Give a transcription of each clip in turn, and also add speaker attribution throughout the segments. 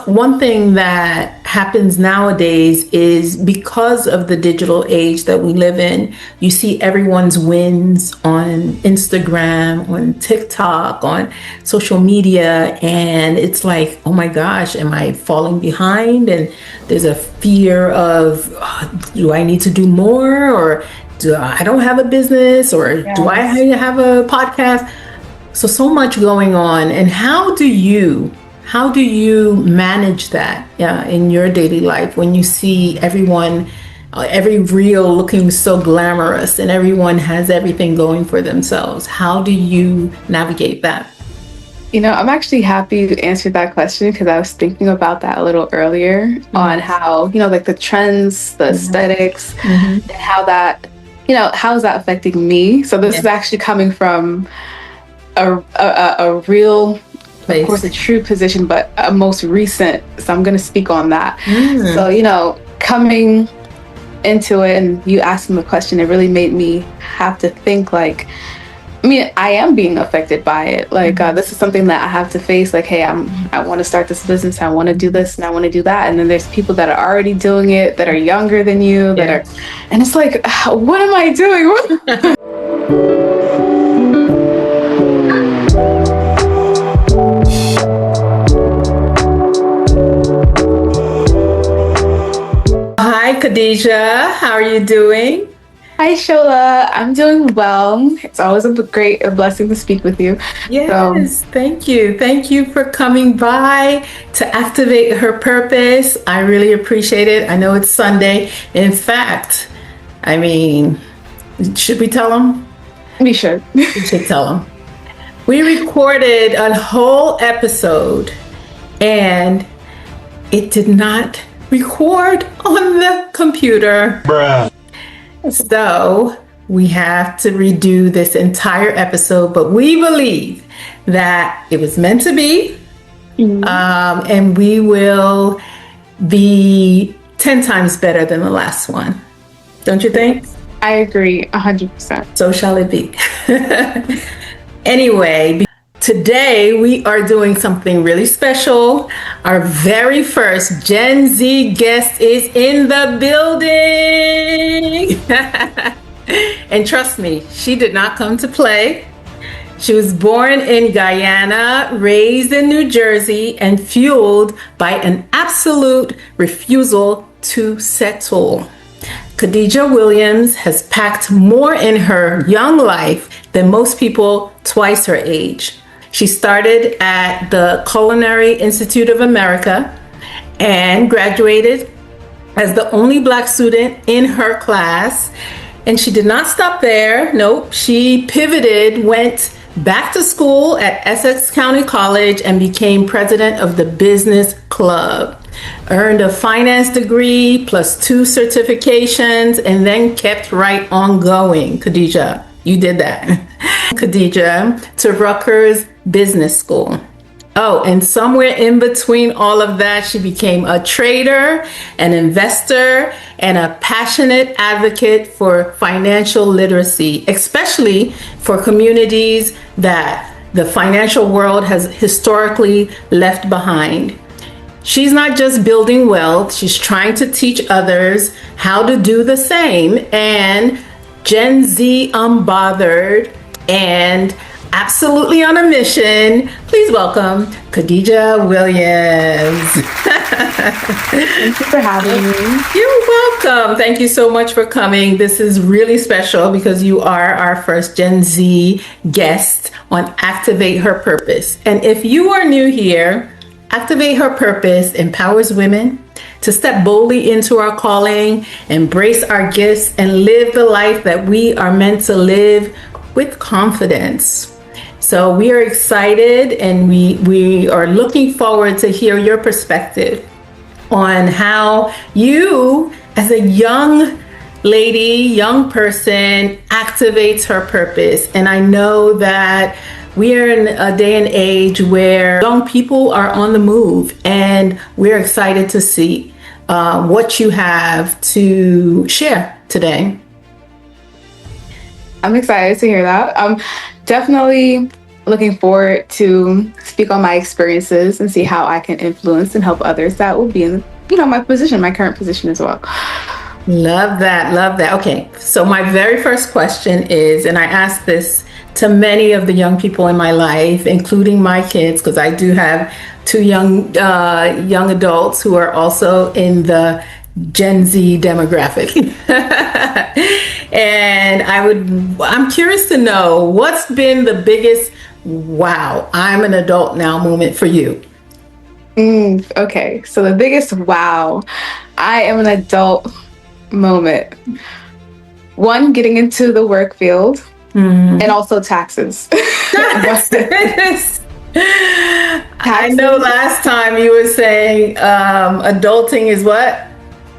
Speaker 1: one thing that happens nowadays is because of the digital age that we live in, you see everyone's wins on Instagram, on TikTok, on social media, and it's like, oh my gosh, am I falling behind? And there's a fear of, do I need to do more, or I don't have a business, or do I have a podcast? So much going on. And how do you manage that in your daily life when you see everyone, every reel looking so glamorous and everyone has everything going for themselves? How do you navigate that?
Speaker 2: I'm actually happy you answered that question, because I was thinking about that a little earlier on how, like the trends, the aesthetics, and how that, how is that affecting me? So this is actually coming from a real place. Of course, a true position, but a most recent. So I'm going to speak on that. So, coming into it and you asking the question, it really made me have to think like, I am being affected by it. Like, this is something that I have to face. Like, hey, I want to start this business. I want to do this and I want to do that. And then there's people that are already doing it, that are younger than you, and it's like, what am I doing?
Speaker 1: Hi, Kedegia. How are you doing?
Speaker 2: Hi, Shola. I'm doing well. It's always a blessing to speak with you.
Speaker 1: Yes, thank you. Thank you for coming by to Activate Her Purpose. I really appreciate it. I know it's Sunday. In fact, should we tell them?
Speaker 2: We should.
Speaker 1: We should tell them. We recorded a whole episode and it did not record on the computer.
Speaker 3: Bruh.
Speaker 1: So we have to redo this entire episode, but we believe that it was meant to be, and we will be 10 times better than the last one. Don't you think?
Speaker 2: I agree 100%.
Speaker 1: So shall it be. Anyway, today we are doing something really special. Our very first Gen Z guest is in the building. And trust me, she did not come to play. She was born in Guyana, raised in New Jersey, and fueled by an absolute refusal to settle. Kedegia Williams has packed more in her young life than most people twice her age. She started at the Culinary Institute of America and graduated as the only Black student in her class. And she did not stop there. Nope. She pivoted, went back to school at Essex County College and became president of the business club. Earned a finance degree plus 2 certifications and then kept right on going. Kedegia, you did that. Kedegia to Rutgers Business School. Oh, and somewhere in between all of that, she became a trader, an investor, and a passionate advocate for financial literacy, especially for communities that the financial world has historically left behind. She's not just building wealth, she's trying to teach others how to do the same. And Gen Z unbothered and absolutely on a mission. Please welcome Kedegia Williams.
Speaker 2: Thank you for having me.
Speaker 1: You're welcome. Thank you so much for coming. This is really special because you are our first Gen Z guest on Activate Her Purpose. And if you are new here, Activate Her Purpose empowers women to step boldly into our calling, embrace our gifts, and live the life that we are meant to live with confidence. So we are excited and we are looking forward to hear your perspective on how you, as a young lady, young person, activates her purpose. And I know that we are in a day and age where young people are on the move, and we're excited to see what you have to share today.
Speaker 2: I'm excited to hear that. Definitely looking forward to speak on my experiences and see how I can influence and help others that will be in, my position, my current position as well.
Speaker 1: Love that. Love that. Okay. So my very first question is, and I ask this to many of the young people in my life, including my kids, because I do have two young adults who are also in the Gen Z demographic. And I'm curious to know, what's been the biggest wow, I'm an adult now moment for you?
Speaker 2: Okay, so the biggest wow, I am an adult moment. One, getting into the work field, and also taxes.
Speaker 1: Taxes. I know last time you were saying adulting is what?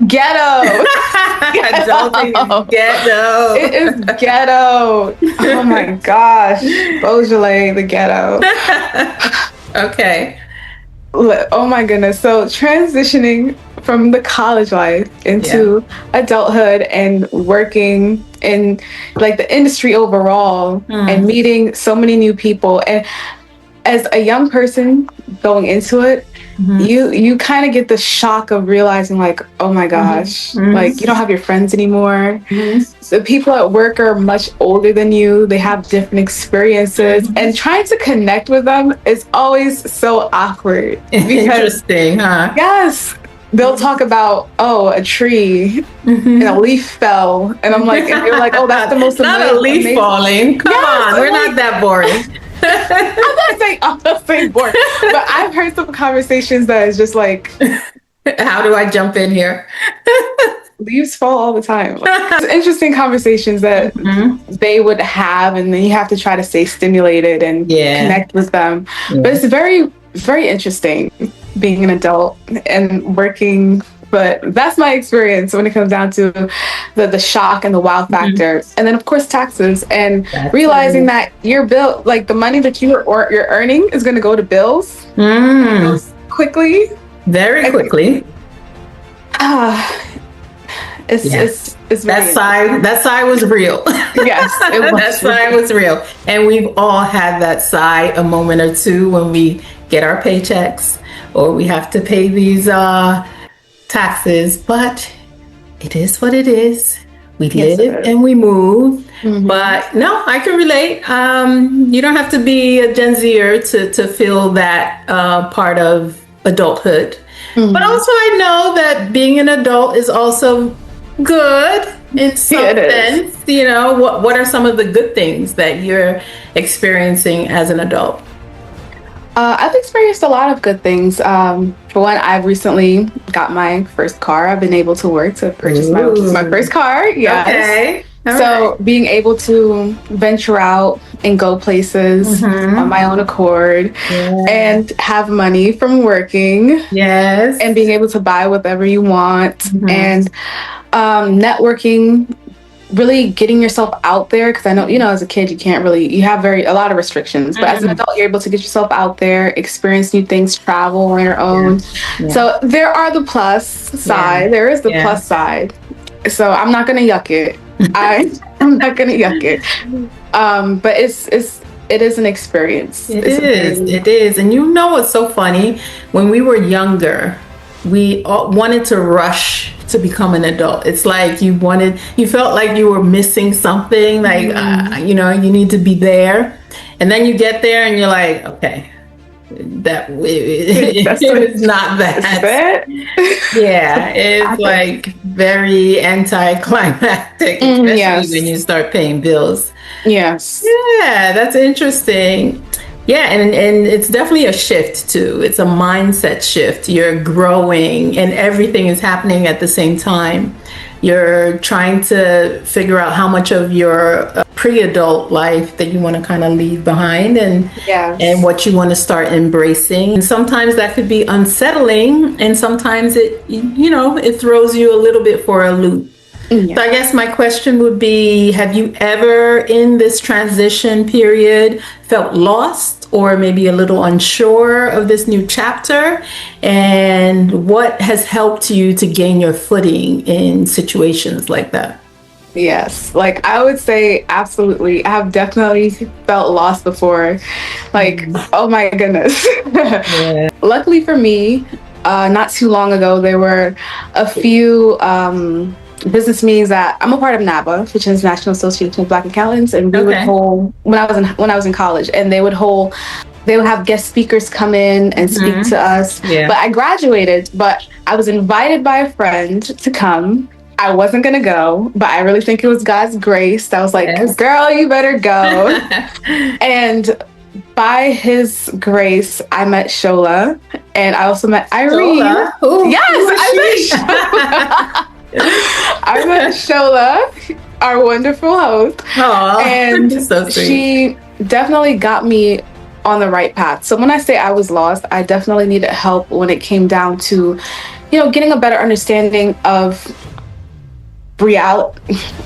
Speaker 2: Ghetto.
Speaker 1: Adulting is ghetto.
Speaker 2: It is ghetto. Oh my gosh. Beaujolais, the ghetto.
Speaker 1: Okay.
Speaker 2: Oh my goodness. So transitioning from the college life into adulthood and working in like the industry overall and meeting so many new people. And as a young person going into it, you kind of get the shock of realizing like, oh my gosh, like you don't have your friends anymore. So people at work are much older than you. They have different experiences, and trying to connect with them is always so awkward.
Speaker 1: Interesting, huh?
Speaker 2: Yes. They'll talk about, a tree and a leaf fell. And I'm like, and you're like, oh, that's the most
Speaker 1: not a leaf falling. Come on, we're not that boring.
Speaker 2: I'm not saying boring, but I've heard some conversations that is just like,
Speaker 1: how do I jump in here?
Speaker 2: Leaves fall all the time. It's interesting conversations that they would have, and then you have to try to stay stimulated and connect with them. But it's very, very interesting being an adult and working. But that's my experience when it comes down to the shock and the wow factor. And then, of course, taxes and realizing that your bill, like the money that you're earning is going to go to bills quickly.
Speaker 1: Very quickly.
Speaker 2: It's
Speaker 1: that sigh was real.
Speaker 2: Yes, it was.
Speaker 1: That sigh was real. And we've all had that sigh a moment or two when we get our paychecks or we have to pay these taxes, but it is what it is. We live and we move. But no, I can relate. You don't have to be a Gen Zer to feel that part of adulthood. But also I know that being an adult is also good in some sense. What are some of the good things that you're experiencing as an adult?
Speaker 2: I've experienced a lot of good things. For one, I've recently got my first car. I've been able to work to purchase my first car. Yes.
Speaker 1: Okay.
Speaker 2: So being able to venture out and go places on my own accord and have money from working.
Speaker 1: Yes.
Speaker 2: And being able to buy whatever you want and networking, really getting yourself out there, because I know, as a kid, you have a lot of restrictions, but as an adult, you're able to get yourself out there, experience new things, travel on your own. So there are the plus side. There is the plus side. So I'm not going to yuck it. I'm not going to yuck it. But it is an experience.
Speaker 1: It is. And what's so funny? When we were younger, we wanted to rush to become an adult. It's like you felt like you were missing something, like you need to be there, and then you get there and you're like, okay, it's not that. It's like very anticlimactic, especially when you start paying bills. That's interesting. And it's definitely a shift too. It's a mindset shift. You're growing and everything is happening at the same time. You're trying to figure out how much of your pre-adult life that you want to kind of leave behind and what you want to start embracing. And sometimes that could be unsettling, and sometimes it throws you a little bit for a loop. So I guess my question would be, have you ever in this transition period felt lost or maybe a little unsure of this new chapter? And what has helped you to gain your footing in situations like that?
Speaker 2: Yes. Like I would say absolutely. I have definitely felt lost before. Like, oh my goodness.
Speaker 1: Yeah.
Speaker 2: Luckily for me, not too long ago, there were a few business meetings that I'm a part of NABA, which is National Association of Black Accountants, and we would hold when I was in college, and they would have guest speakers come in and speak to us. Yeah. But I graduated, but I was invited by a friend to come. I wasn't going to go, but I really think it was God's grace. I was like, girl, you better go. And by his grace, I met Shola, and I also met Irene. Yes, I met Shola, our wonderful host. Aww, and so she definitely got me on the right path. So when I say I was lost, I definitely needed help when it came down to, getting a better understanding of reality.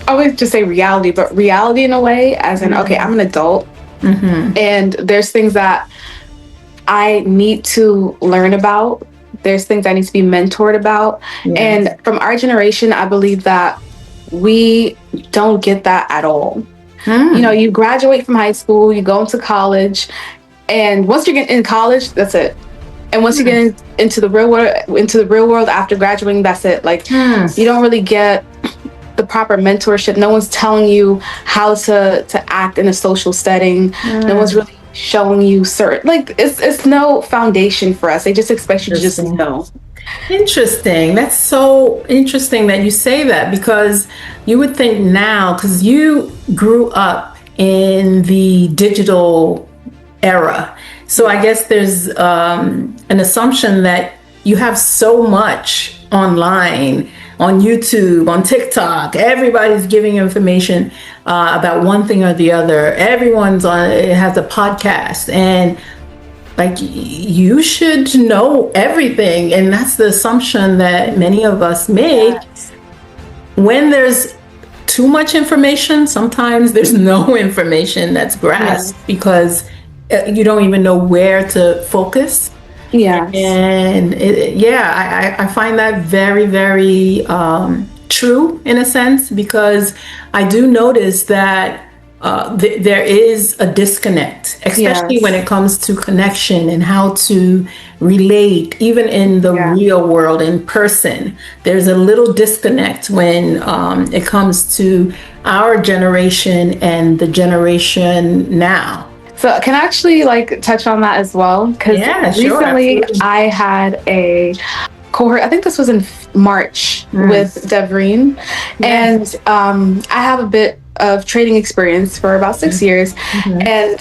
Speaker 2: I always just say reality, but reality in a way, as in, okay, I'm an adult, and there's things that I need to learn about. There's things I need to be mentored about. Yes. And from our generation, I believe that we don't get that at all. You graduate from high school, you go into college, and once you get in college, that's it. And once you get into the real world after graduating, that's it. Like you don't really get the proper mentorship. No one's telling you how to act in a social setting. No one's really showing you certain, like it's no foundation for us. They just expect you to just know.
Speaker 1: Interesting. That's so interesting that you say that, because you would think now, because you grew up in the digital era. So I guess there's an assumption that you have so much online, on YouTube, on TikTok. Everybody's giving information about one thing or the other. Everyone's has a podcast, and like you should know everything. And that's the assumption that many of us make. Yes. When there's too much information, sometimes there's no information that's grasped because you don't even know where to focus. Yeah. And I find that very, very true in a sense, because I do notice that there is a disconnect, especially when it comes to connection and how to relate, even in the real world, in person. There's a little disconnect when it comes to our generation and the generation now.
Speaker 2: So can I actually touch on that as well? Because recently I had a cohort, I think this was in March, with Devreen. Yes. And I have a bit of trading experience for about 6 years. And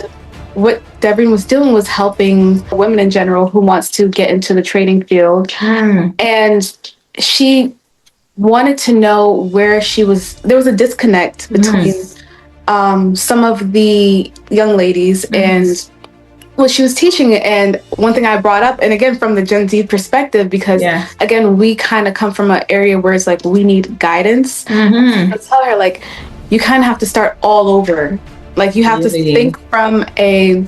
Speaker 2: what Devreen was doing was helping women in general who wants to get into the trading field. And she wanted to know where there was a disconnect between some of the young ladies and what she was teaching. And one thing I brought up, and again, from the Gen Z perspective, because again, we kind of come from an area where it's like, we need guidance. I tell her, like, you kind of have to start all over. Like, you have to think from a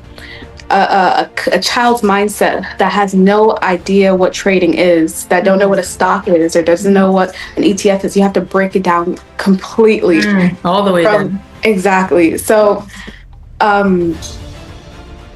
Speaker 2: child's mindset that has no idea what trading is, that don't know what a stock is, or doesn't know what an ETF is. You have to break it down completely.
Speaker 1: All the way down.
Speaker 2: Exactly. So,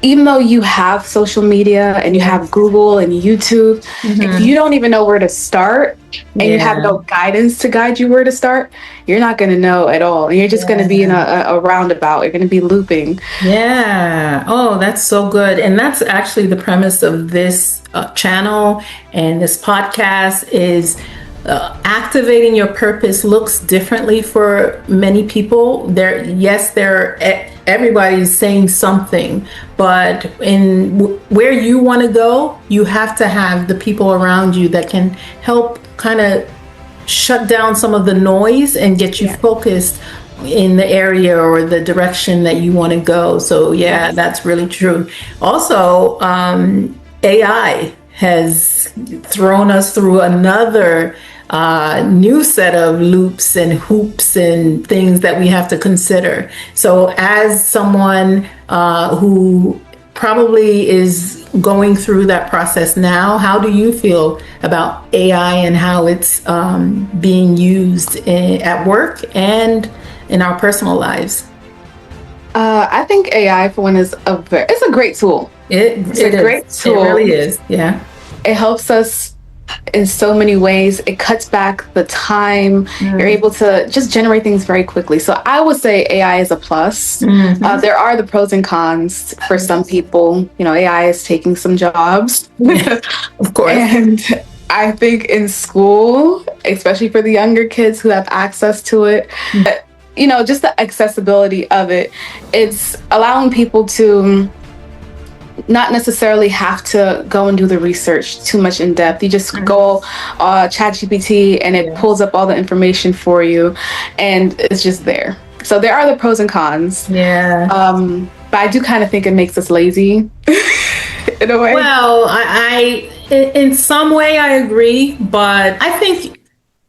Speaker 2: even though you have social media and you have Google and YouTube, if you don't even know where to start and you have no guidance to guide you where to start, you're not going to know at all. You're just going to be in a roundabout. You're going to be looping.
Speaker 1: Yeah. Oh, that's so good. And that's actually the premise of this channel and this podcast is activating your purpose looks differently for many people. Everybody's saying something, but in where you want to go, you have to have the people around you that can help kind of shut down some of the noise and get you focused in the area or the direction that you want to go. So that's really true. Also, AI has thrown us through another new set of loops and hoops and things that we have to consider. So as someone who probably is going through that process now. How do you feel about AI and how it's being used at work and in our personal lives?
Speaker 2: I think AI, for one, it's a great tool.
Speaker 1: It's a great tool. It really is. Yeah.
Speaker 2: It helps us in so many ways. It cuts back the time. You're able to just generate things very quickly. So I would say AI is a plus. There are the pros and cons for some people. AI is taking some jobs.
Speaker 1: Of course.
Speaker 2: And I think in school, especially for the younger kids who have access to it, just the accessibility of it, it's allowing people to not necessarily have to go and do the research too much in depth. You just go ChatGPT and it pulls up all the information for you, and it's just there. So there are the pros and cons.
Speaker 1: Yeah.
Speaker 2: But I do kind of think it makes us lazy in a way.
Speaker 1: Well, I in some way I agree, but I think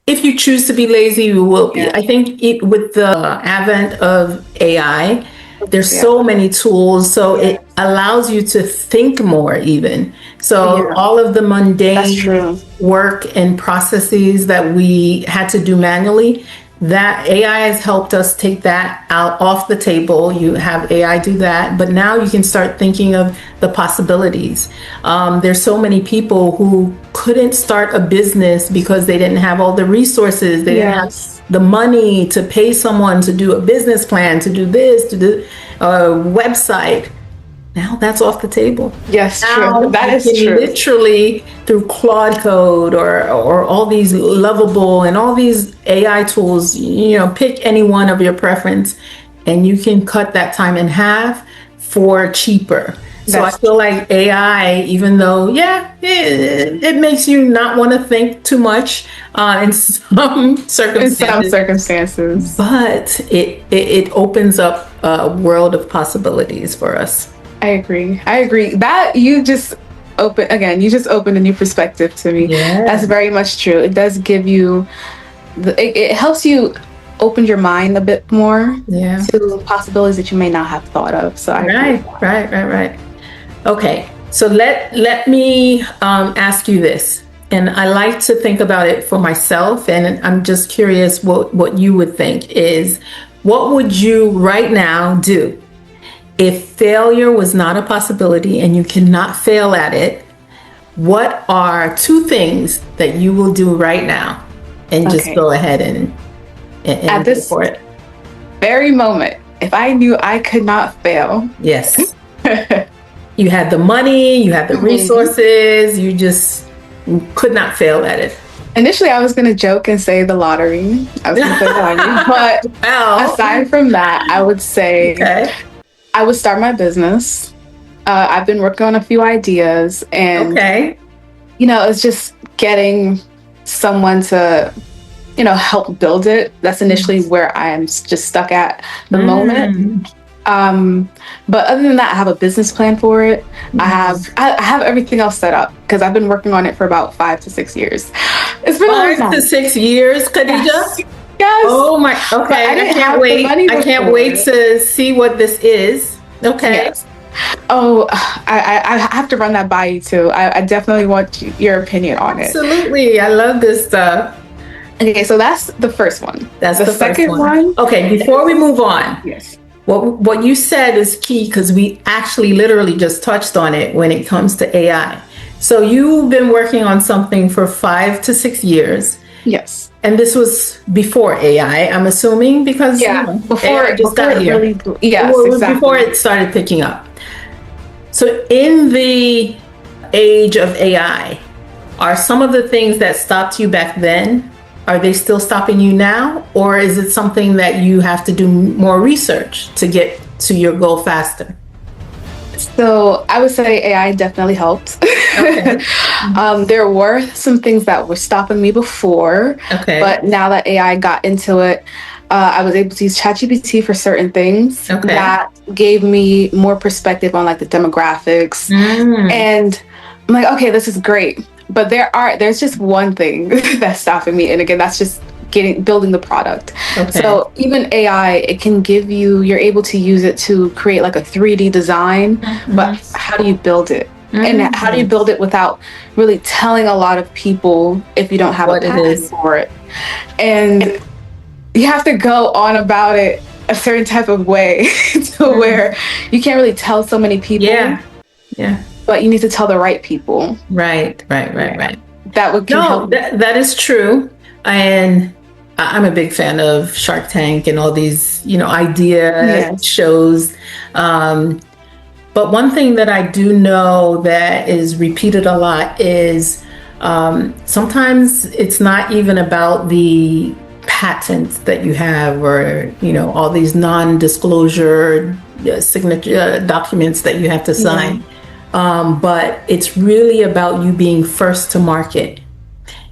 Speaker 1: if you choose to be lazy, you will be. I think with the advent of AI, there's so many tools, so it allows you to think more even. So all of the mundane work and processes that we had to do manually, that AI has helped us take that out off the table. You have AI do that, but now you can start thinking of the possibilities. There's so many people who couldn't start a business because they didn't have all the resources. They didn't have the money to pay someone to do a business plan, to do this, to do a website. Now that's off the table.
Speaker 2: Yes,
Speaker 1: now,
Speaker 2: true. That is true.
Speaker 1: Literally through Claude Code or all these Lovable and all these AI tools, pick any one of your preference and you can cut that time in half for cheaper. So I feel like AI, even though, it makes you not want to think too much in some circumstances. But it opens up a world of possibilities for us.
Speaker 2: I agree. That you just opened a new perspective to me.
Speaker 1: Yeah.
Speaker 2: That's very much true. It does give you, it helps you open your mind a bit more to possibilities that you may not have thought of. So
Speaker 1: Right. Okay, so let me ask you this, and I like to think about it for myself, and I'm just curious what you would think is, what would you right now do if failure was not a possibility and you cannot fail at it? What are 2 things that you will do right now, and just go ahead and
Speaker 2: at
Speaker 1: go
Speaker 2: this
Speaker 1: for it?
Speaker 2: Very moment, if I knew I could not fail.
Speaker 1: Yes. You had the money, you had the resources, you just could not fail at it.
Speaker 2: Initially, I was going to joke and say the lottery. I was going to say the lottery. But aside from that, I would say I would start my business. I've been working on a few ideas, and it's just getting someone to help build it. That's initially where I am just stuck at the moment. But other than that, I have a business plan for it. I have everything else set up because I've been working on it for about 5 to 6 years. It's been
Speaker 1: 5 to 6 years, Kedegia?
Speaker 2: Yes.
Speaker 1: Oh my, okay. I can't wait. I can't wait to see what this is. Okay.
Speaker 2: Yes. Oh, I have to run that by you too. I definitely want your opinion on it.
Speaker 1: Absolutely. I love this stuff.
Speaker 2: Okay, so that's the first one.
Speaker 1: That's the
Speaker 2: second
Speaker 1: first one. Okay, before we move on.
Speaker 2: Yes.
Speaker 1: What you said is key because we actually literally just touched on it when it comes to AI. So you've been working on something for 5 to 6 years.
Speaker 2: Yes.
Speaker 1: And this was before AI, I'm assuming, because
Speaker 2: before it just got here.
Speaker 1: Before it started picking up. So in the age of AI, are some of the things that stopped you back then, are they still stopping you now? Or is it something that you have to do more research to get to your goal faster?
Speaker 2: So I would say AI definitely helped. Okay. There were some things that were stopping me before, but now that AI got into it, I was able to use ChatGPT for certain things that gave me more perspective on like the demographics. And I'm like, okay, this is great. But there's just one thing that's stopping me. And again, that's just building the product. So even AI, it can you're able to use it to create like a 3D design, but how do you build it? And how do you build it without really telling a lot of people if you don't have a passion for it? And you have to go on about it a certain type of way to where you can't really tell so many people.
Speaker 1: Yeah.
Speaker 2: But you need to tell the right people.
Speaker 1: Right.
Speaker 2: That would help.
Speaker 1: That is true. And I'm a big fan of Shark Tank and all these, idea shows. But one thing that I do know that is repeated a lot is sometimes it's not even about the patents that you have or, all these non-disclosure signature documents that you have to sign. But it's really about you being first to market.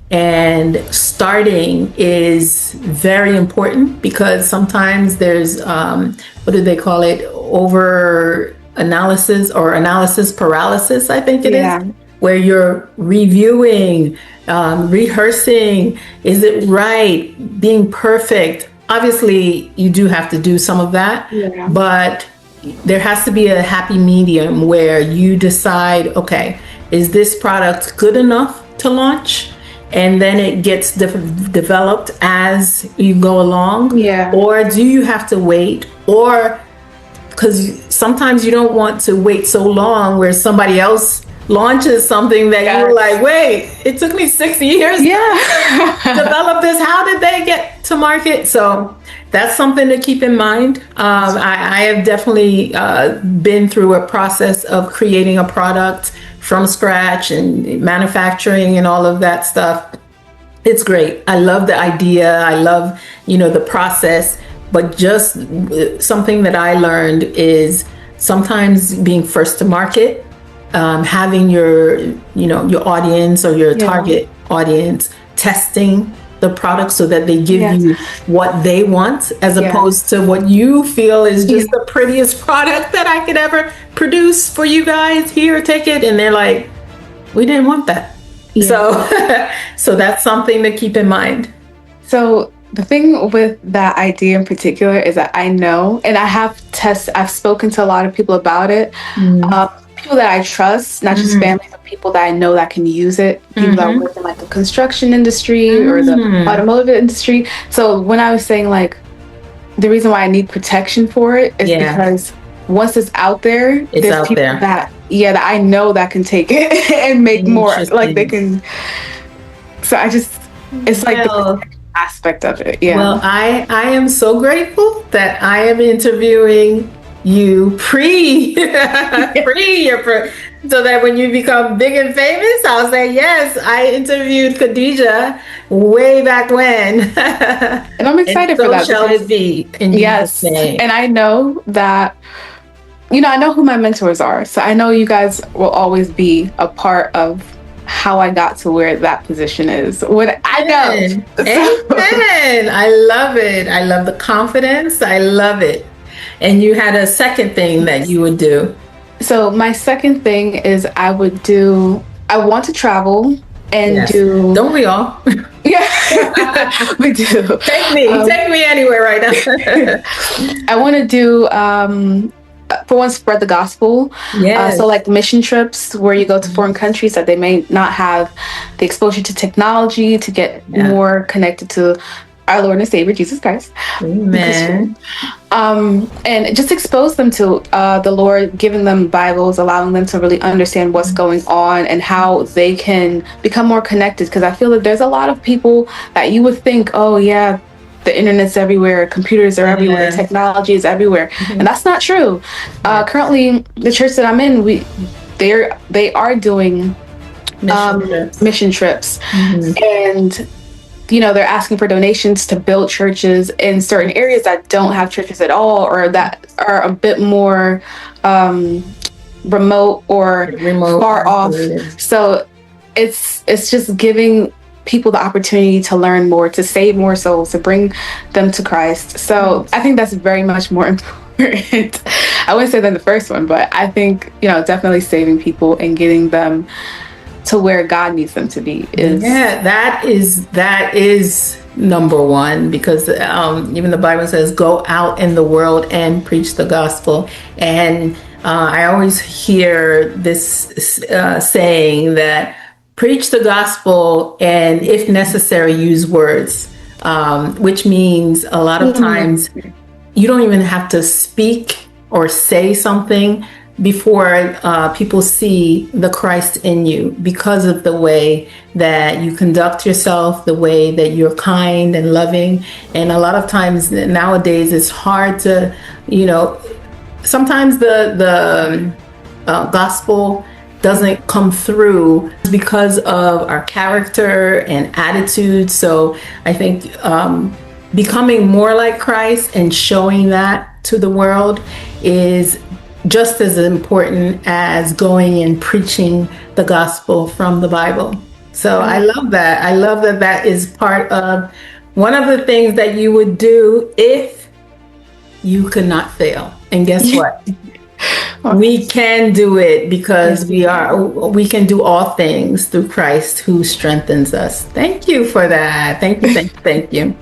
Speaker 1: And starting is very important because sometimes there's, what do they call it? Over analysis or analysis paralysis, I think it is, where you're reviewing, rehearsing, is it right, being perfect. Obviously, you do have to do some of that, but there has to be a happy medium where you decide, okay, is this product good enough to launch? And then it gets developed as you go along? Or do you have to wait? Or because sometimes you don't want to wait so long where somebody else launches something that you're like, wait, it took me 6 years to develop this. How did they get to market? So that's something to keep in mind. I have definitely been through a process of creating a product from scratch and manufacturing and all of that stuff. It's great. I love the idea. I love, the process. But just something that I learned is sometimes being first to market, having your audience or your target audience testing the product so that they give you what they want as opposed to what you feel is just the prettiest product that I could ever produce for you guys. Here, take it. And they're like, we didn't want that. So that's something to keep in mind.
Speaker 2: So the thing with that idea in particular is that I know, and I've spoken to a lot of people about it. People that I trust, not just family, but people that I know that can use it. People that work in like the construction industry or the automotive industry. So when I was saying like the reason why I need protection for it is because once it's out there, there's people that I know that can take it and make more. Like they can. So it's like the aspect of it.
Speaker 1: Well, I am so grateful that I am interviewing you so that when you become big and famous, I'll say, yes, I interviewed Kedegia way back when.
Speaker 2: And I'm excited for that.
Speaker 1: So shall it be.
Speaker 2: Yes. And I know that, I know who my mentors are. So I know you guys will always be a part of how I got to where that position is. What I know.
Speaker 1: Amen. I love it. I love the confidence. I love it. And you had a second thing that you would do.
Speaker 2: So my second thing is I want to travel and do.
Speaker 1: Don't we all?
Speaker 2: Yeah, we do.
Speaker 1: Take me anywhere right now.
Speaker 2: I want to do, for one, spread the gospel. So like mission trips where you go to foreign countries that they may not have the exposure to technology to get more connected to our Lord and Savior, Jesus Christ.
Speaker 1: Amen.
Speaker 2: And just expose them to the Lord, giving them Bibles, allowing them to really understand what's going on and how they can become more connected. Because I feel that there's a lot of people that you would think, oh yeah, the internet's everywhere, computers are everywhere, technology is everywhere. And that's not true. Currently, the church that I'm in, they are doing mission trips. And they're asking for donations to build churches in certain areas that don't have churches at all, or that are a bit more remote or far off. So it's just giving people the opportunity to learn more, to save more souls, to bring them to Christ. So I think that's very much more important. I wouldn't say than the first one, but I think, definitely saving people and getting them to where God needs them to be is.
Speaker 1: Yeah, that is number one, because even the Bible says, go out in the world and preach the gospel. And I always hear this saying that preach the gospel and, if necessary, use words, which means a lot of times you don't even have to speak or say something before people see the Christ in you, because of the way that you conduct yourself, the way that you're kind and loving. And a lot of times nowadays it's hard to, sometimes the gospel doesn't come through because of our character and attitude. So I think becoming more like Christ and showing that to the world is just as important as going and preaching the gospel from the Bible. So I love that. I love that that is part of one of the things that you would do if you could not fail. And guess what? We can do it, because we can do all things through Christ who strengthens us. Thank you for that. Thank you, thank you, thank you.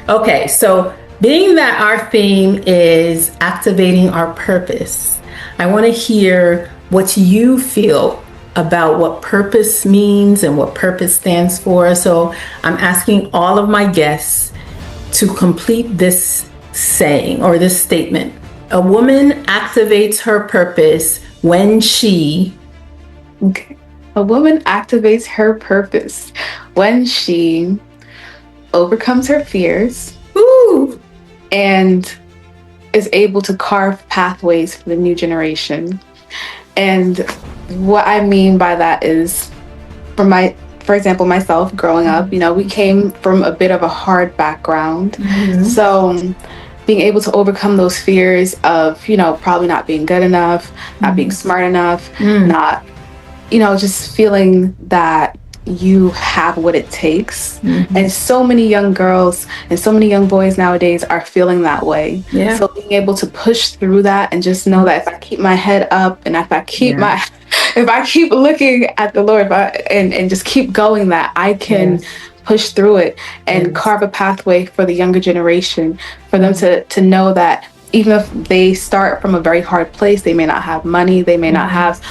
Speaker 1: Okay, so being that our theme is activating our purpose, I want to hear what you feel about what purpose means and what purpose stands for. So I'm asking all of my guests to complete this saying or this statement. A woman activates her purpose when she...
Speaker 2: Okay. A woman activates her purpose when she overcomes her fears.
Speaker 1: Ooh.
Speaker 2: And is able to carve pathways for the new generation. And what I mean by that is, for example, myself growing up, we came from a bit of a hard background. Mm-hmm. So being able to overcome those fears of, probably not being good enough, not being smart enough, not, just feeling that you have what it takes. Mm-hmm. And so many young girls and so many young boys nowadays are feeling that way. Yeah. So being able to push through that and just know that if I keep my head up and if I keep if I keep looking at the Lord and just keep going, that I can push through it and carve a pathway for the younger generation, for them to know that even if they start from a very hard place, they may not have money, they may not have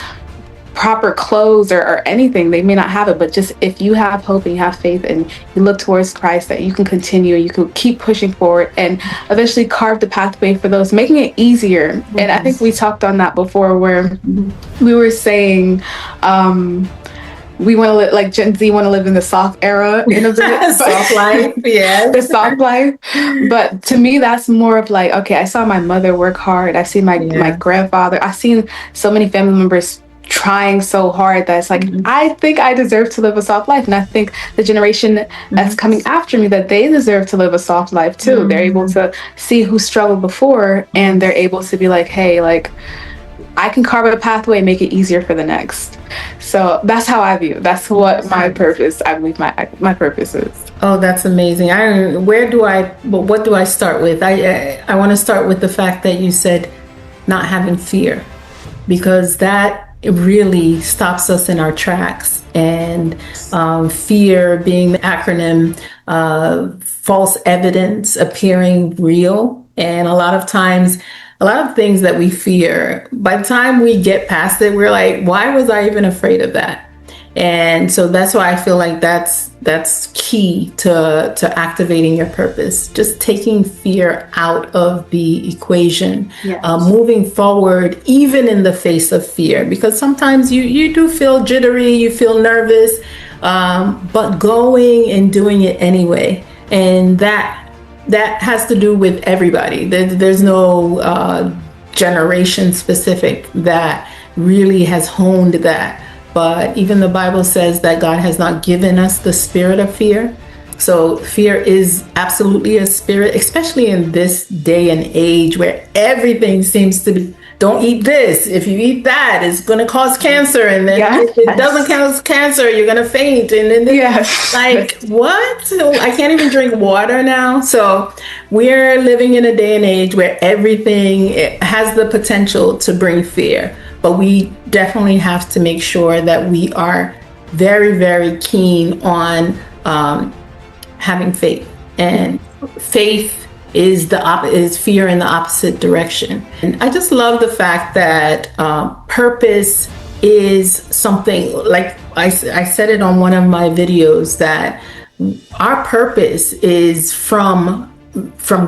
Speaker 2: proper clothes or anything, they may not have it, but just if you have hope and you have faith and you look towards Christ, that you can continue, you can keep pushing forward and eventually carve the pathway for those, making it easier. Yes. And I think we talked on that before, where we were saying we want to live like Gen Z, want to live in the soft era in a bit.
Speaker 1: Soft life, yeah.
Speaker 2: The soft life. But to me, that's more of like, okay, I saw my mother work hard. I see my grandfather. I've seen so many family members trying so hard that it's like, I think I deserve to live a soft life. And I think the generation that's coming after me, that they deserve to live a soft life too. They're able to see who struggled before, and they're able to be like, hey, like, I can carve a pathway and make it easier for the next. So that's how I view. That's what my purpose, I believe my purpose is.
Speaker 1: Oh, that's amazing. What do I start with? I want to start with the fact that you said not having fear, because that really stops us in our tracks. And fear being the acronym, false evidence appearing real. And a lot of times, a lot of things that we fear, by the time we get past it, we're like, why was I even afraid of that? And so that's why I feel like that's key to activating your purpose. Just taking fear out of the equation, moving forward, even in the face of fear, because sometimes you do feel jittery, you feel nervous, but going and doing it anyway. And that has to do with everybody. There's no generation specific that really has honed that. But even the Bible says that God has not given us the spirit of fear. So fear is absolutely a spirit, especially in this day and age where everything seems to be, don't eat this. If you eat that, it's going to cause cancer. And then if it doesn't cause cancer, you're going to faint. And then like, what? I can't even drink water now. So we're living in a day and age where everything has the potential to bring fear. But we definitely have to make sure that we are very, very keen on having faith. And faith is fear in the opposite direction. And I just love the fact that purpose is something, like I said it on one of my videos, that our purpose is from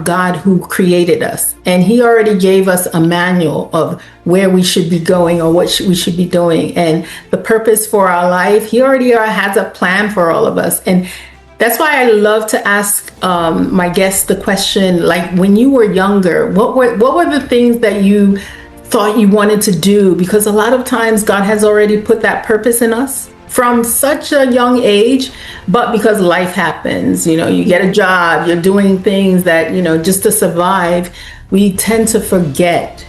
Speaker 1: God who created us, and he already gave us a manual of where we should be going or what we should be doing, and the purpose for our life. He already has a plan for all of us. And that's why I love to ask my guests the question, like, when you were younger, what were the things that you thought you wanted to do? Because a lot of times God has already put that purpose in us from such a young age, but because life happens, you get a job, you're doing things that, just to survive, we tend to forget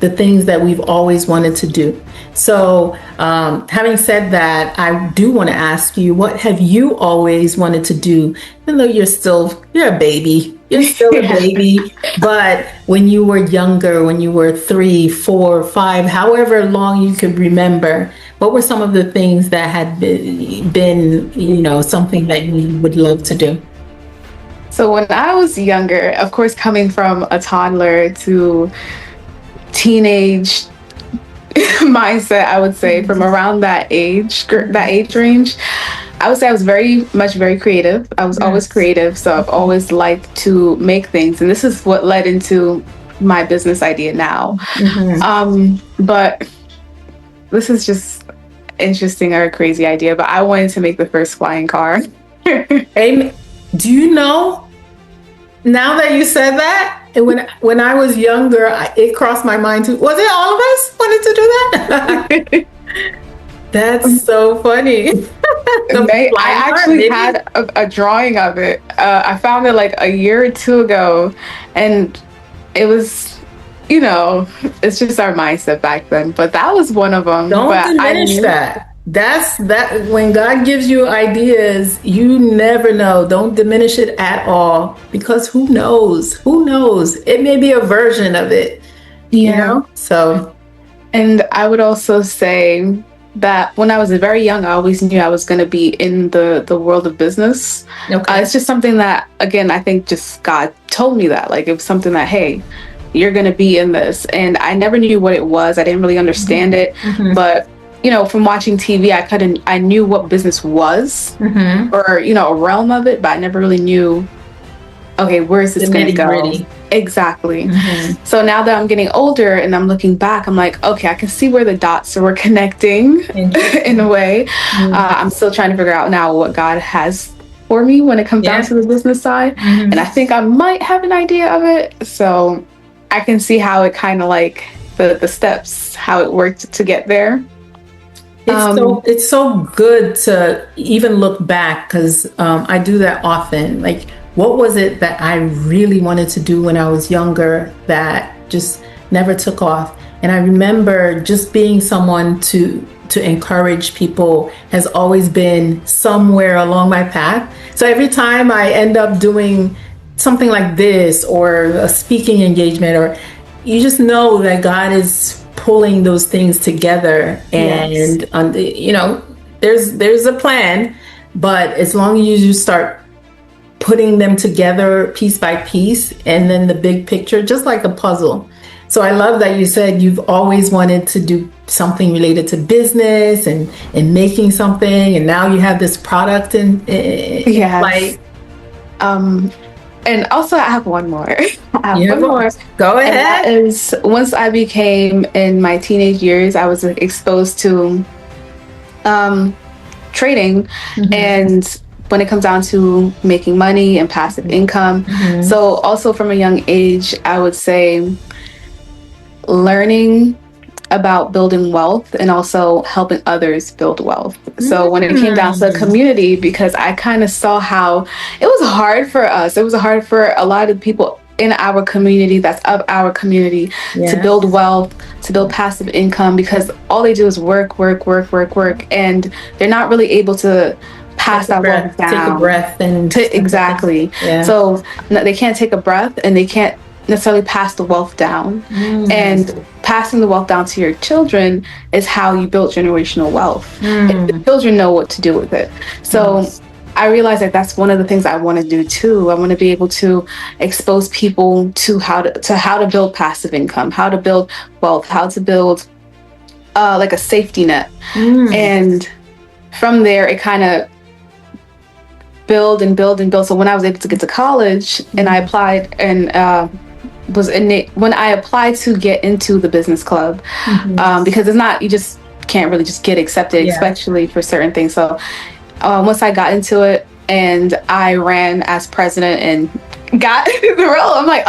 Speaker 1: the things that we've always wanted to do. So having said that, I do want to ask you, what have you always wanted to do? Even though you're a baby, you're still a baby, but when you were younger, when you were 3, 4, 5, however long you could remember, what were some of the things that had been something that you would love to do?
Speaker 2: So when I was younger, of course, coming from a toddler to teenage mindset, I would say, from around that age range, I would say I was very creative. I was always creative, so I've always liked to make things, and this is what led into my business idea now. But this is just interesting or a crazy idea, but I wanted to make the first flying car.
Speaker 1: Amy, do you know, now that you said that, when I was younger, it crossed my mind too. Was it all of us wanted to do that? That's so funny.
Speaker 2: I actually had a drawing of it. I found it like a year or two ago, and it was, it's just our mindset back then. But that was one of them.
Speaker 1: Don't diminish that. That's when God gives you ideas, you never know. Don't diminish it at all, because who knows? It may be a version of it. So.
Speaker 2: And I would also say that when I was very young, I always knew I was going to be in the world of business.
Speaker 1: Okay.
Speaker 2: It's just something that, again, I think just God told me that, like, it was something that, hey, you're going to be in this. And I never knew what it was. I didn't really understand it, but from watching TV, I knew what business was, or, a realm of it, but I never really knew, okay, where is this going to go? Exactly. So now that I'm getting older and I'm looking back, I'm like, okay, I can see where the dots were connecting in a way. I'm still trying to figure out now what God has for me when it comes down to the business side. And I think I might have an idea of it. So I can see how it kind of like the steps, how it worked to get there.
Speaker 1: It's so good to even look back, because I do that often. Like, what was it that I really wanted to do when I was younger that just never took off? And I remember just being someone to encourage people has always been somewhere along my path. So every time I end up doing something like this or a speaking engagement, or you just know that God is pulling those things together, and there's a plan, but as long as you start putting them together piece by piece, and then the big picture, just like a puzzle. So I love that you said you've always wanted to do something related to business and making something, and now you have this product in flight.
Speaker 2: And also, I have one more.
Speaker 1: One more. Go ahead.
Speaker 2: And that is, once I became in my teenage years, I was exposed to trading, and when it comes down to making money and passive income. So also from a young age, I would say learning about building wealth and also helping others build wealth. So when it came down to the community, because I kind of saw how it was hard for us. It was hard for a lot of people in our community, that's of our community, to build wealth, to build passive income, because all they do is work, and they're not really able to pass that wealth down.
Speaker 1: Take a breath and
Speaker 2: exactly. So they can't take a breath, and they can't necessarily pass the wealth down. And passing the wealth down to your children is how you build generational wealth. If the children know what to do with it. So I realized that that's one of the things I want to do too. I want to be able to expose people to how to build passive income, how to build wealth, how to build like a safety net. And from there, it kind of build and build and build. So when I was able to get to college and I applied and when I applied to get into the business club, because it's not, you just can't really just get accepted, especially for certain things. So once I got into it and I ran as president and got the role, I'm like,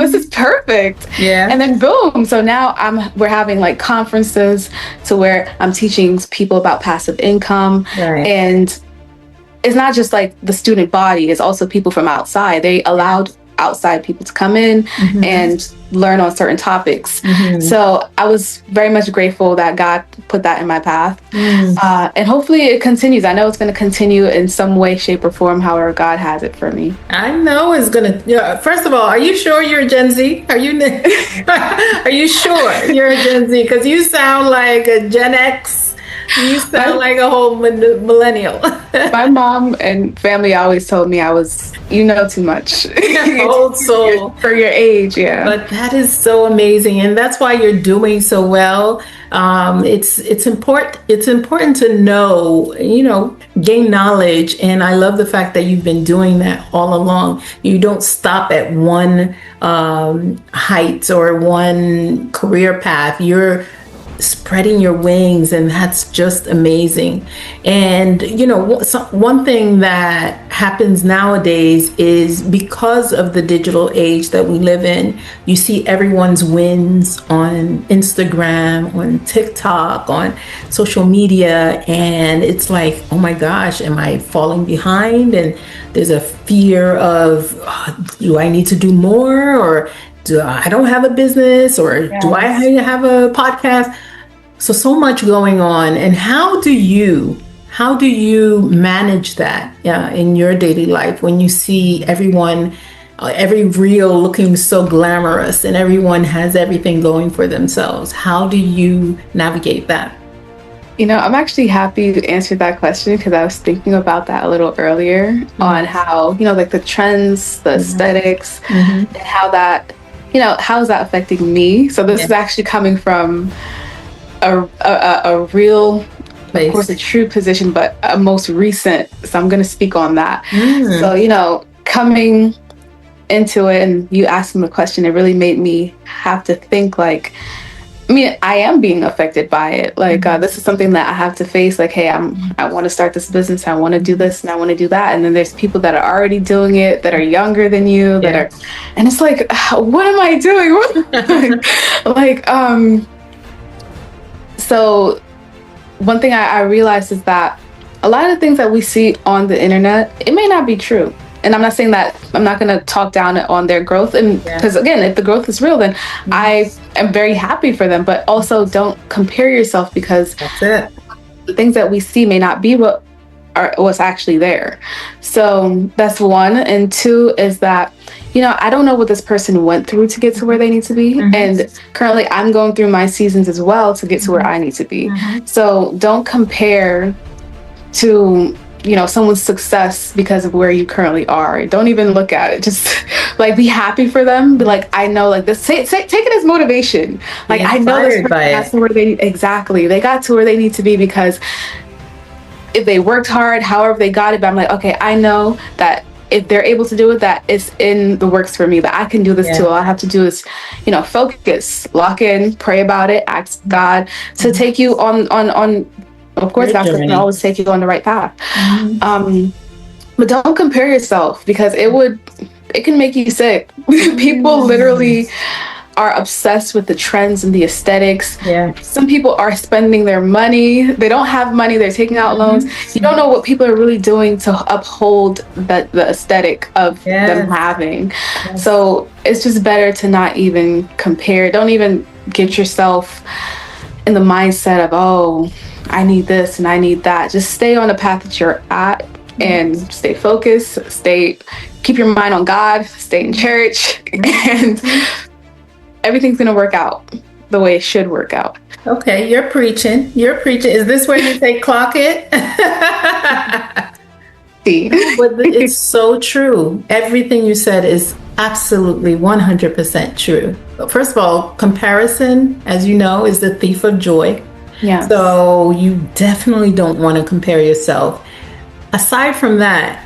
Speaker 2: this is perfect. And then boom. So now we're having like conferences to where I'm teaching people about passive income. And it's not just like the student body, it's also people from outside. They allowed outside people to come in and learn on certain topics. So I was very much grateful that God put that in my path. And hopefully it continues. I know it's going to continue in some way, shape, or form, however God has it for me.
Speaker 1: I know it's going to. First of all, are you sure you're a Gen Z? Are you sure you're a Gen Z? Because you sound like a Gen X. You sound like a whole millennial.
Speaker 2: My mom and family always told me I was, too much.
Speaker 1: Old soul.
Speaker 2: For your age,
Speaker 1: But that is so amazing. And that's why you're doing so well. It's important to know, gain knowledge. And I love the fact that you've been doing that all along. You don't stop at one height or one career path. You're spreading your wings, and that's just amazing. And one thing that happens nowadays is because of the digital age that we live in, you see everyone's wins on Instagram, on TikTok, on social media, and it's like, oh my gosh, am I falling behind? And there's a fear of, do I need to do more, or I don't have a business, or do I have a podcast? So much going on. And how do you manage that in your daily life when you see everyone, every reel looking so glamorous and everyone has everything going for themselves? How do you navigate that?
Speaker 2: I'm actually happy you answered that question, because I was thinking about that a little earlier on how, like the trends, the aesthetics, and how that, how is that affecting me? So this is actually coming from a real place. Of course, a true position, but a most recent. So I'm going to speak on that. So, coming into it and you asking the question, it really made me have to think I am being affected by it. This is something that I have to face. Hey, I want to start this business. I want to do this and I want to do that. And then there's people that are already doing it, that are younger than you, and it's like, what am I doing? So one thing I realized is that a lot of the things that we see on the internet, it may not be true. And I'm not saying that I'm not going to talk down on their growth. And because again, if the growth is real, then I am very happy for them. But also don't compare yourself, because the things that we see may not be what's actually there. So that's one. And two is that, I don't know what this person went through to get to where they need to be. And currently I'm going through my seasons as well to get to where I need to be. So don't compare to, someone's success because of where you currently are. Don't even look at it. Just be happy for them. Be like, I know, this, take it as motivation. I know this person got to where they got to where they need to be, because if they worked hard, however they got it, but I'm like, okay, I know that if they're able to do it, that it's in the works for me, that I can do this too. All I have to do is, focus, lock in, pray about it, ask God to take you on, of course, God can always take you on the right path. But don't compare yourself, because it can make you sick. People literally are obsessed with the trends and the aesthetics. Some people are spending their money. They don't have money. They're taking out loans. You don't know what people are really doing to uphold the aesthetic of them having. So it's just better to not even compare. Don't even get yourself in the mindset of, I need this and I need that. Just stay on the path that you're at and stay focused. Keep your mind on God. Stay in church, and everything's going to work out the way it should work out.
Speaker 1: Okay, you're preaching. Is this where you say clock it?
Speaker 2: See.
Speaker 1: But it's so true. Everything you said is absolutely 100% true. First of all, comparison, as you know, is the thief of joy.
Speaker 2: Yes.
Speaker 1: So you definitely don't want to compare yourself. Aside from that,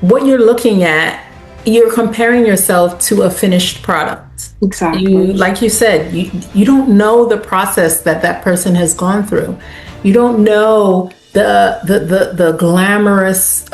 Speaker 1: what you're looking at, you're comparing yourself to a finished product.
Speaker 2: Exactly.
Speaker 1: Like you said, you don't know the process that person has gone through. You don't know the glamorous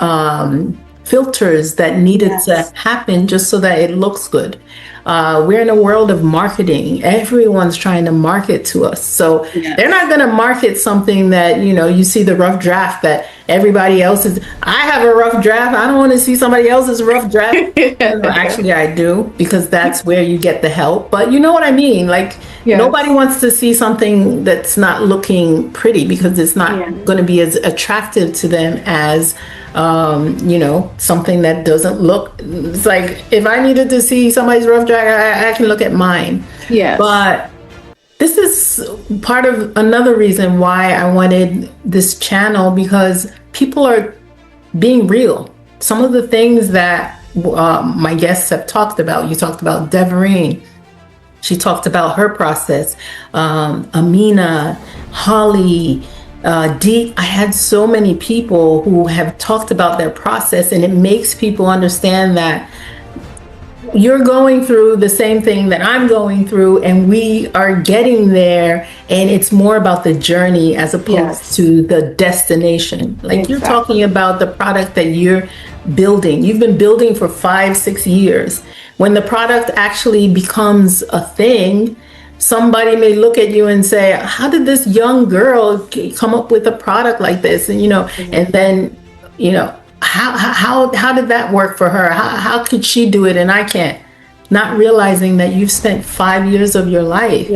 Speaker 1: filters that needed to happen just so that it looks good. We're in a world of marketing. Everyone's trying to market to us. So they're not going to market something that, you see the rough draft that everybody else is. I have a rough draft. I don't want to see somebody else's rough draft. Actually, I do, because that's where you get the help. But you know what I mean? Like, nobody wants to see something that's not looking pretty, because it's not going to be as attractive to them as something that doesn't look. It's like, if I needed to see somebody's rough draft, I can look at mine. But this is part of another reason why I wanted this channel, because people are being real. Some of the things that my guests have talked about, you talked about Devereen. She talked about her process. Amina, Holly, Dee. I had so many people who have talked about their process, and it makes people understand that you're going through the same thing that I'm going through, and we are getting there, and it's more about the journey as opposed to the destination. Like, you're talking about the product that you're building. You've been building for 5-6 years. When the product actually becomes a thing, somebody may look at you and say, how did this young girl come up with a product like this? And, and then, how did that work for her? How could she do it and I can't? Not realizing that you've spent 5 years of your life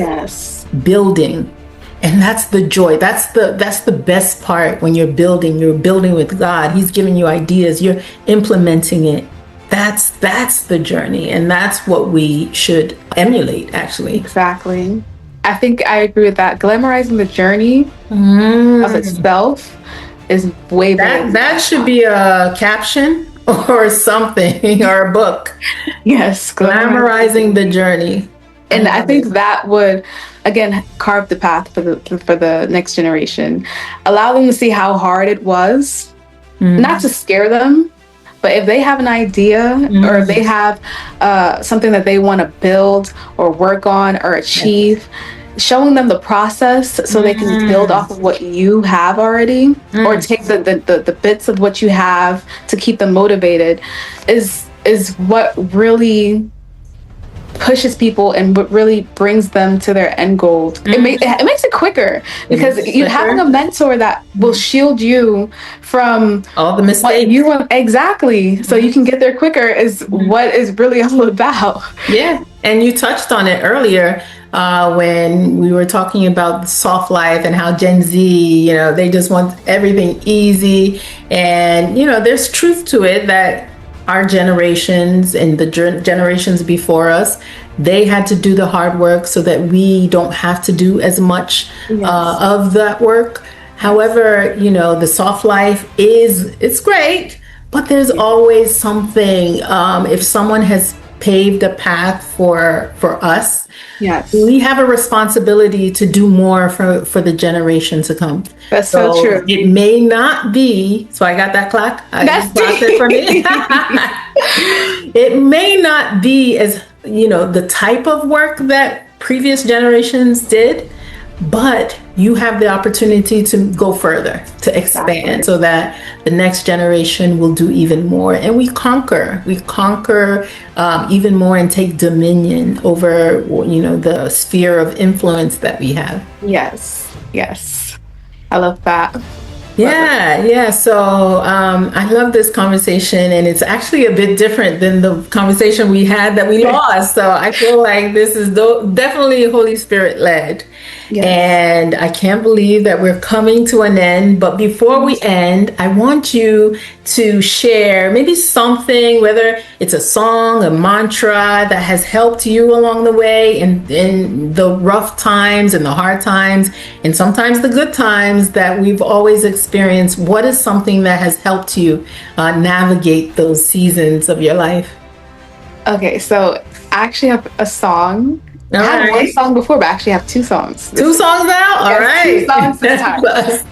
Speaker 1: building. And that's the joy. That's the best part. When you're building with God. He's giving you ideas. You're implementing it. That's the journey, and that's what we should emulate, actually.
Speaker 2: Exactly. I think I agree with that. Glamorizing the journey of itself is way better.
Speaker 1: That should be a caption or something, or a book.
Speaker 2: Yes,
Speaker 1: glamorizing the journey.
Speaker 2: And I think that would, again, carve the path for the next generation. Allow them to see how hard it was, not to scare them. But if they have an idea or if they have something that they want to build or work on or achieve, showing them the process so they can build off of what you have already, or take the bits of what you have to keep them motivated is what really pushes people and what really brings them to their end goal. It makes it quicker, because you're having a mentor that will shield you from
Speaker 1: all the mistakes.
Speaker 2: Exactly. So you can get there quicker is what is really all about.
Speaker 1: Yeah. And you touched on it earlier when we were talking about the soft life and how Gen Z, they just want everything easy. And, there's truth to it that our generations and the generations before us, they had to do the hard work so that we don't have to do as much of that work. However, the soft life it's great, but there's always something. If someone has paved a path for us, we have a responsibility to do more for the generation to come.
Speaker 2: That's so true.
Speaker 1: It may not be, so I got that clock. That's it for me. It may not be as, the type of work that previous generations did, but you have the opportunity to go further, to expand, so that the next generation will do even more, and we conquer even more and take dominion over, the sphere of influence that we have.
Speaker 2: Yes, I love that.
Speaker 1: Yeah. So I love this conversation, and it's actually a bit different than the conversation we had that we lost. So I feel like this is definitely Holy Spirit led.
Speaker 2: Yes.
Speaker 1: And I can't believe that we're coming to an end. But before we end, I want you to share maybe something, whether it's a song, a mantra that has helped you along the way in the rough times and the hard times, and sometimes the good times that we've always experienced. What is something that has helped you navigate those seasons of your life?
Speaker 2: Okay, so I actually have a song.
Speaker 1: All
Speaker 2: I had
Speaker 1: right.
Speaker 2: one song before, but I actually have two songs.
Speaker 1: Two songs now? All right.
Speaker 2: 2 songs this time.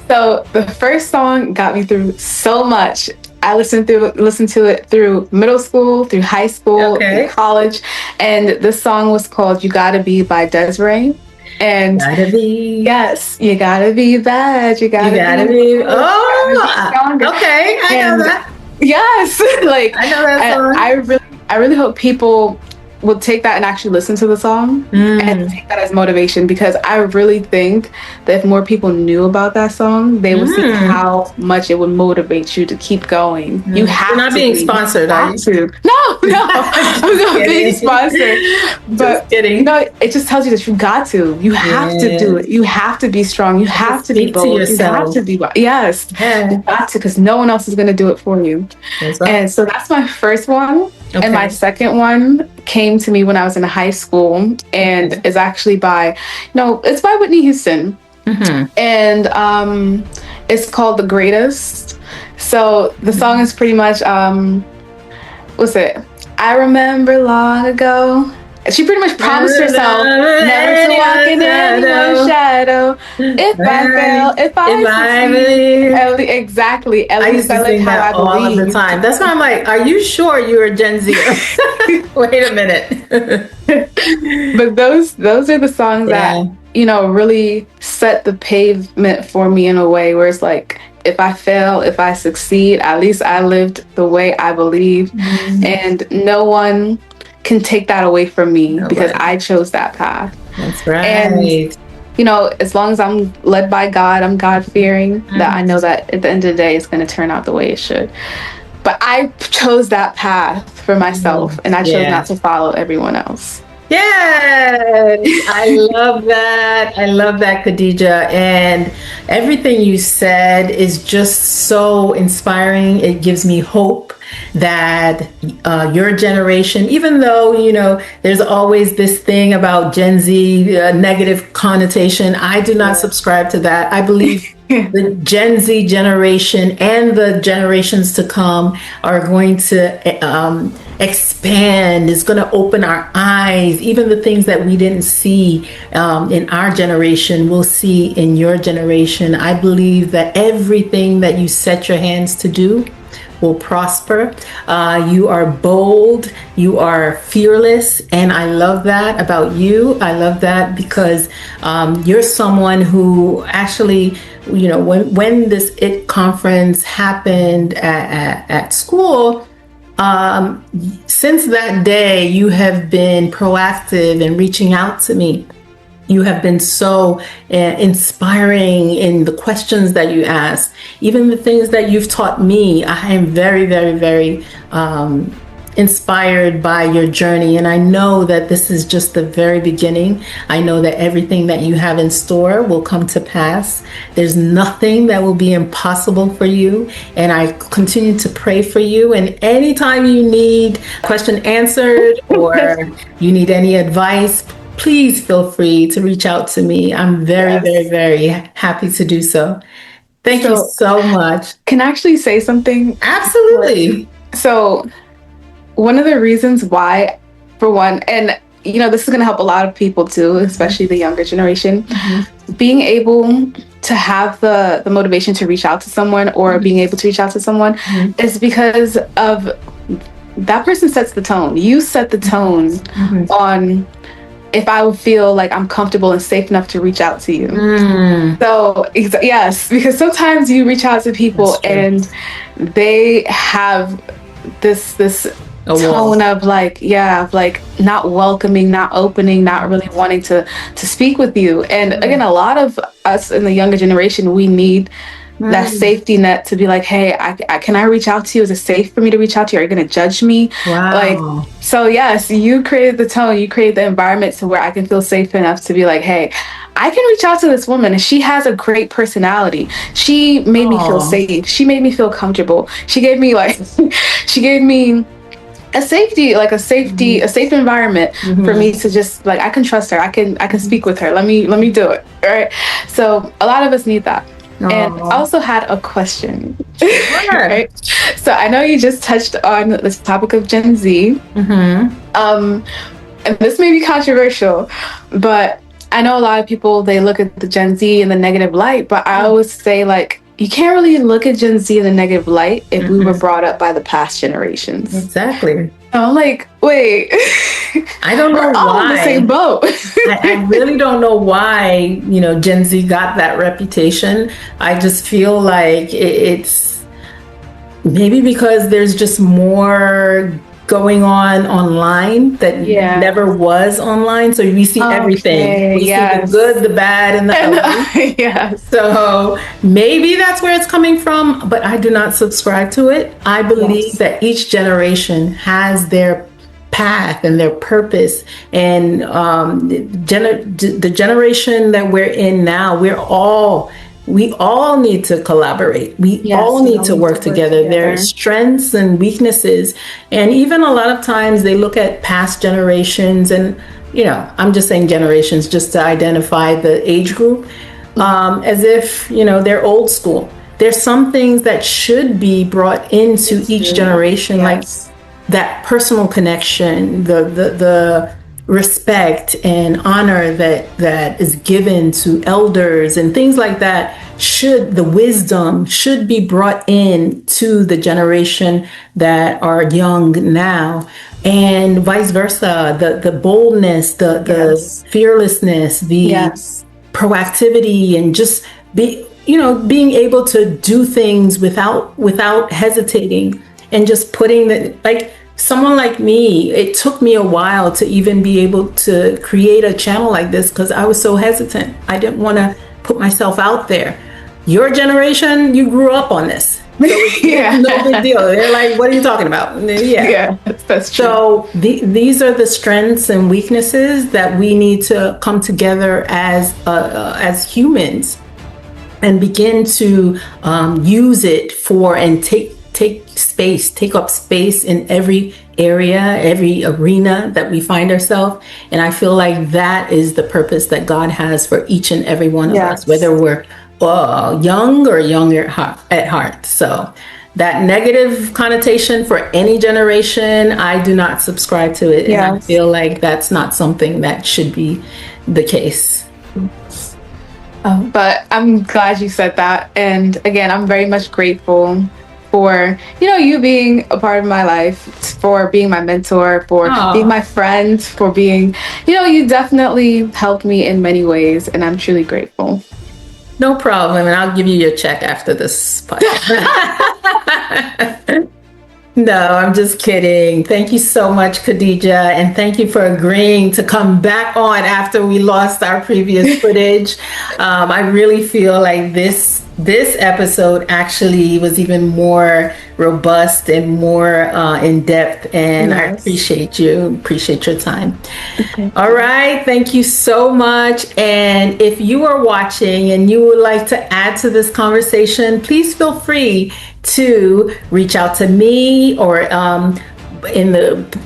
Speaker 2: So the first song got me through so much. I listened to it through middle school, through high school, through college. And the song was called You Gotta Be by Desiree. And
Speaker 1: gotta be.
Speaker 2: Yes, you gotta be bad. You gotta be.
Speaker 1: Oh, okay. I know that.
Speaker 2: Yes. Like,
Speaker 1: I know that song.
Speaker 2: I really hope people will take that and actually listen to the song and take that as motivation, because I really think that if more people knew about that song, they would see how much it would motivate you to keep going. You have
Speaker 1: You're not
Speaker 2: to
Speaker 1: being sponsored, are you?
Speaker 2: No, I'm not being sponsored. But
Speaker 1: kidding.
Speaker 2: It just tells you that you got to. You have to do it. You have to be strong. You have to be bold.
Speaker 1: To yourself.
Speaker 2: You have to be yes. You got to, because no one else is going to do it for you.
Speaker 1: That's right.
Speaker 2: And so that's my first one. Okay. And my second one came to me when I was in high school, and is actually by, it's by Whitney Houston. And it's called The Greatest. So the song is pretty much, what's it? I remember long ago. She pretty much promised herself never to walk in anyone's shadow. If I fail, if I succeed. Exactly. At least I live how I believe.
Speaker 1: All of the time. That's why I'm like, are you sure you're a Gen Z? Wait a minute.
Speaker 2: But those are the songs that, really set the pavement for me in a way where it's like, if I fail, if I succeed, at least I lived the way I believe. And no one can take that away from me because I chose that path.
Speaker 1: That's right.
Speaker 2: And as long as I'm led by God, I'm God-fearing, that I know that at the end of the day it's going to turn out the way it should. But I chose that path for myself, and I chose not to follow everyone else.
Speaker 1: Yes, I love that. I love that, Kedegia. And everything you said is just so inspiring. It gives me hope that your generation, even though, there's always this thing about Gen Z, negative connotation, I do not subscribe to that. I believe the Gen Z generation and the generations to come are going to expand. It's going to open our eyes. Even the things that we didn't see in our generation, we'll see in your generation. I believe that everything that you set your hands to do will prosper. You are bold, you are fearless, and I love that about you. I love that because you're someone who actually, when this IT conference happened at school, since that day, you have been proactive in reaching out to me. You have been so inspiring in the questions that you ask, even the things that you've taught me. I am very, very, very inspired by your journey. And I know that this is just the very beginning. I know that everything that you have in store will come to pass. There's nothing that will be impossible for you. And I continue to pray for you. And anytime you need a question answered or you need any advice, please feel free to reach out to me. I'm very, very, very happy to do so. Thank you so much.
Speaker 2: Can I actually say something?
Speaker 1: Absolutely.
Speaker 2: So one of the reasons why, for one, and this is going to help a lot of people too, especially the younger generation, being able to have the motivation to reach out to someone or being able to reach out to someone is because of that person sets the tone. You set the tone on if I would feel like I'm comfortable and safe enough to reach out to you. So yes, because sometimes you reach out to people and they have this tone of like not welcoming, not opening, not really wanting to speak with you. And again, a lot of us in the younger generation, we need that safety net to be like, hey, can I reach out to you? Is it safe for me to reach out to you? Are you going to judge me?
Speaker 1: Wow.
Speaker 2: So yes, you created the tone, you created the environment to where I can feel safe enough to be like, hey, I can reach out to this woman and she has a great personality. She made me feel safe. She made me feel comfortable. She gave me like, she gave me a safe environment for me to just like, I can trust her. I can speak with her. Let me do it. All right. So a lot of us need that. And I also had a question.
Speaker 1: Sure.
Speaker 2: Right? So I know you just touched on this topic of Gen Z. And this may be controversial, but I know a lot of people, they look at the Gen Z in the negative light, but I always say, like, you can't really look at Gen Z in the negative light if we were brought up by the past generations.
Speaker 1: Exactly.
Speaker 2: I'm like, wait,
Speaker 1: I don't know
Speaker 2: we're all
Speaker 1: why.
Speaker 2: in the same boat.
Speaker 1: I really don't know why, Gen Z got that reputation. I just feel like it's maybe because there's just more going on online that never was online. So we see everything. We see the good, the bad, and the ugly. So maybe that's where it's coming from, but I do not subscribe to it. I believe that each generation has their path and their purpose, and the generation that we're in now, we all need to collaborate. We all need to work together. There are strengths and weaknesses. And even a lot of times they look at past generations, and, I'm just saying generations just to identify the age group, as if, they're old school. There's some things that should be brought into each generation, like that personal connection, the respect and honor that is given to elders and things like that. The wisdom should be brought in to the generation that are young now, and vice versa. The boldness, the fearlessness, the proactivity, and just being able to do things without hesitating, and just putting someone like me, it took me a while to even be able to create a channel like this because I was so hesitant. I didn't want to put myself out there. Your generation, you grew up on this. So it's no big deal. They're like, what are you talking about? That's true. So these are the strengths and weaknesses that we need to come together as humans and begin to use it for, and take up space in every area, every arena that we find ourselves. And I feel like that is the purpose that God has for each and every one of us, whether we're young or younger at heart. So that negative connotation for any generation, I do not subscribe to it. And I feel like that's not something that should be the case.
Speaker 2: But I'm glad you said that. And again, I'm very much grateful for, you being a part of my life, for being my mentor, for being my friend, for being, you definitely helped me in many ways, and I'm truly grateful.
Speaker 1: No problem. And I'll give you your check after this podcast. No, I'm just kidding. Thank you so much, Kedegia, and thank you for agreeing to come back on after we lost our previous footage. I really feel like this episode actually was even more robust and more in depth, and I appreciate your time. All right, thank you so much. And if you are watching and you would like to add to this conversation, please feel free to reach out to me, or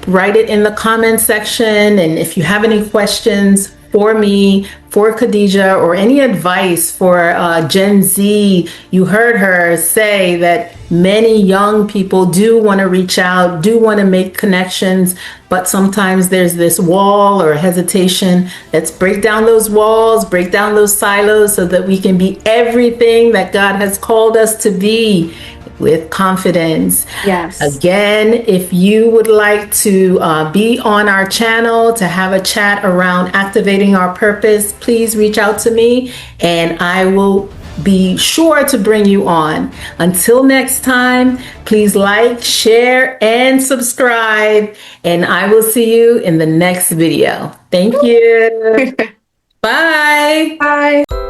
Speaker 1: write it in the comment section. And if you have any questions for me, for Kedegia, or any advice for Gen Z, you heard her say that many young people do want to reach out, do want to make connections, but sometimes there's this wall or hesitation. Let's break down those walls, break down those silos, so that we can be everything that God has called us to be, with confidence. Again, if you would like to be on our channel to have a chat around activating our purpose, please reach out to me and I will be sure to bring you on. Until next time, please like, share, and subscribe, and I will see you in the next video. Thank you. Bye.
Speaker 2: Bye.